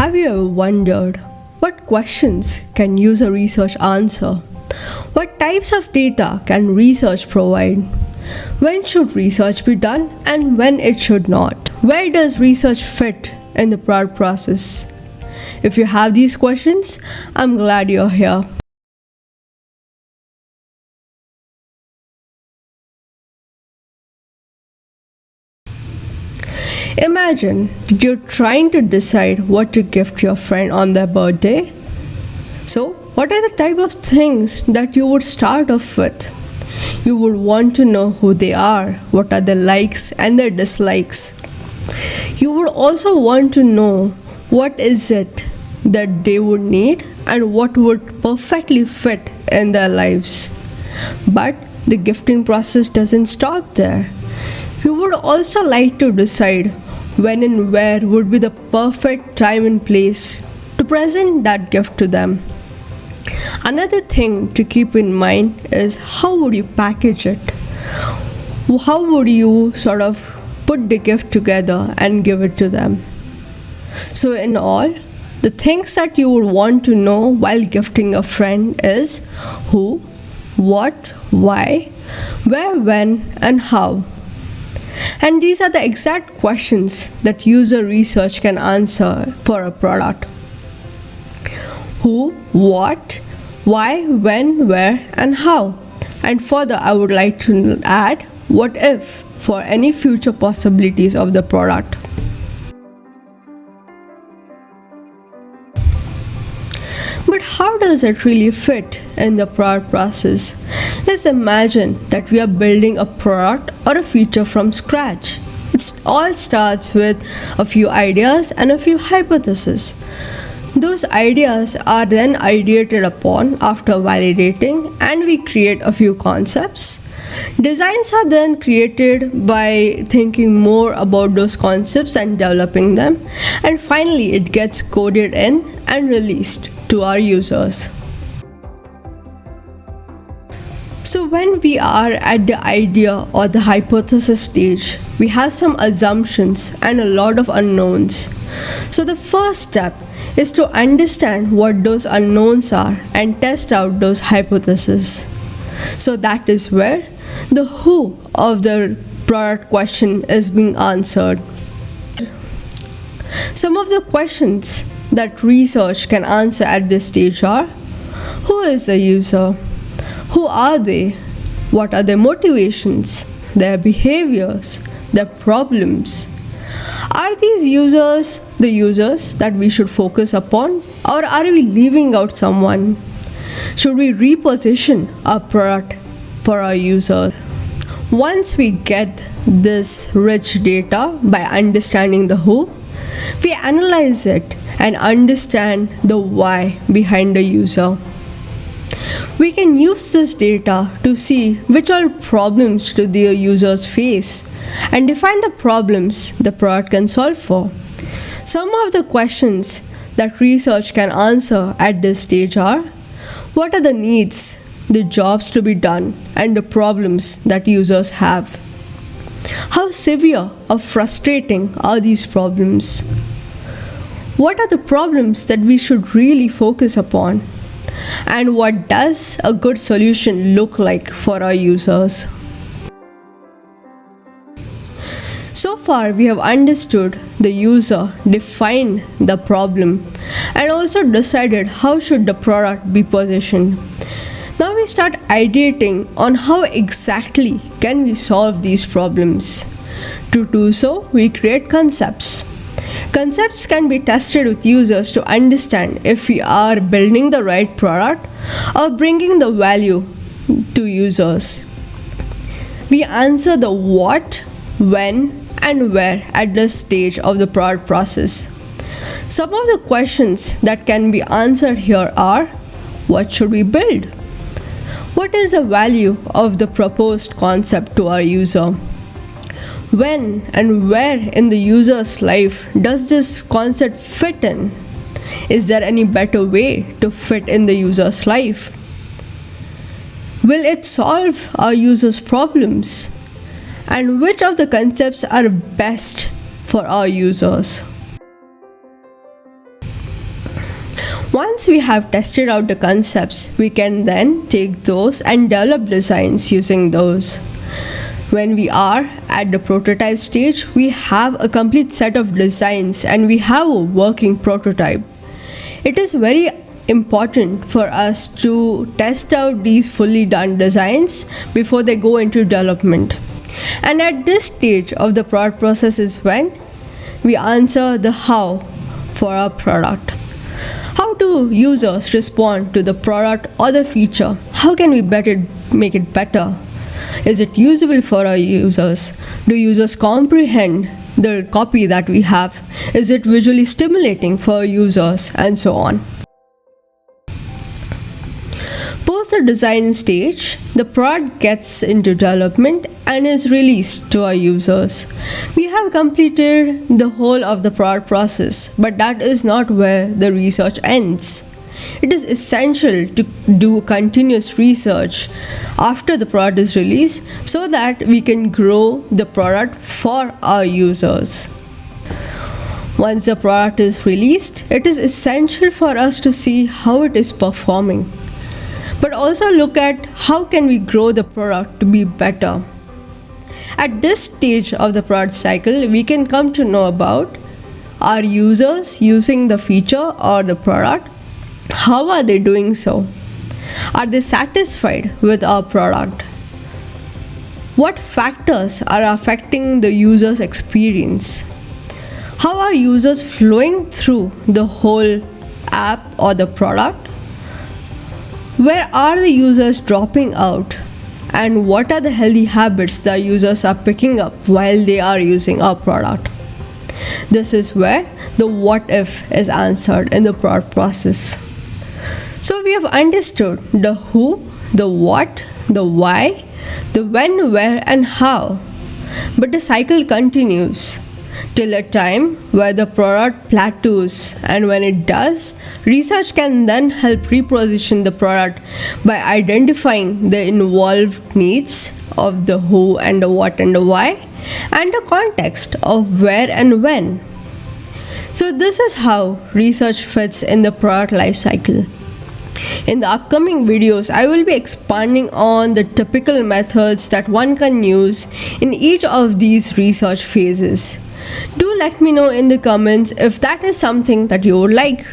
Have you ever wondered what questions can user research answer? What types of data can research provide? When should research be done and when it should not? Where does research fit in the product process? If you have these questions, I'm glad you're here. Imagine you're trying to decide what to gift your friend on their birthday. So, what are the type of things that you would start off with? You would want to know who they are, what are their likes and their dislikes. You would also want to know what is it that they would need and what would perfectly fit in their lives. But the gifting process doesn't stop there. You would also like to decide when and where would be the perfect time and place to present that gift to them. Another thing to keep in mind is how would you package it? How would you sort of put the gift together and give it to them? So in all, the things that you would want to know while gifting a friend is who, what, why, where, when, and how. And these are the exact questions that user research can answer for a product. Who, what, why, when, where, and how. And further, I would like to add what if for any future possibilities of the product. But how does it really fit in the product process? Let's imagine that we are building a product or a feature from scratch. It all starts with a few ideas and a few hypotheses. Those ideas are then ideated upon after validating, and we create a few concepts. Designs are then created by thinking more about those concepts and developing them, and finally it gets coded in and released to our users. So when we are at the idea or the hypothesis stage, we have some assumptions and a lot of unknowns. So the first step is to understand what those unknowns are and test out those hypotheses. So that is where the who of the product question is being answered. Some of the questions that research can answer at this stage are: who is the user? Who are they? What are their motivations, their behaviors, their problems? Are these users the users that we should focus upon, or are we leaving out someone? Should we reposition our product for our users? Once we get this rich data by understanding the who, we analyze it and understand the why behind the user. We can use this data to see which all problems do their users face and define the problems the product can solve for. Some of the questions that research can answer at this stage are: what are the needs, the jobs to be done, and the problems that users have? How severe or frustrating are these problems? What are the problems that we should really focus upon? And what does a good solution look like for our users? So far, we have understood the user, defined the problem, and also decided how should the product be positioned. Now we start ideating on how exactly can we solve these problems. To do so, we create concepts. Concepts can be tested with users to understand if we are building the right product or bringing the value to users. We answer the what, when, and where at this stage of the product process. Some of the questions that can be answered here are: what should we build? What is the value of the proposed concept to our user? When and where in the user's life does this concept fit in? Is there any better way to fit in the user's life? Will it solve our users' problems? And which of the concepts are best for our users? Once we have tested out the concepts, we can then take those and develop designs using those. When we are at the prototype stage, we have a complete set of designs and we have a working prototype. It is very important for us to test out these fully done designs before they go into development. And at this stage of the product process is when we answer the how for our product. How do users respond to the product or the feature? How can we make it better? Is it usable for our users? Do users comprehend the copy that we have? Is it visually stimulating for our users? And so on. Post the design stage, the product gets into development and is released to our users. We have completed the whole of the product process, but that is not where the research ends. It is essential to do continuous research after the product is released so that we can grow the product for our users. Once the product is released, it is essential for us to see how it is performing, but also look at how can we grow the product to be better. At this stage of the product cycle, we can come to know about our users using the feature or the product. How are they doing so? Are they satisfied with our product? What factors are affecting the user's experience? How are users flowing through the whole app or the product? Where are the users dropping out? And what are the healthy habits that users are picking up while they are using our product? This is where the what if is answered in the product process. So we have understood the who, the what, the why, the when, where and how. But the cycle continues till a time where the product plateaus, and when it does, research can then help reposition the product by identifying the involved needs of the who and the what and the why, and the context of where and when. So this is how research fits in the product lifecycle. In the upcoming videos, I will be expanding on the typical methods that one can use in each of these research phases. Do let me know in the comments if that is something that you would like.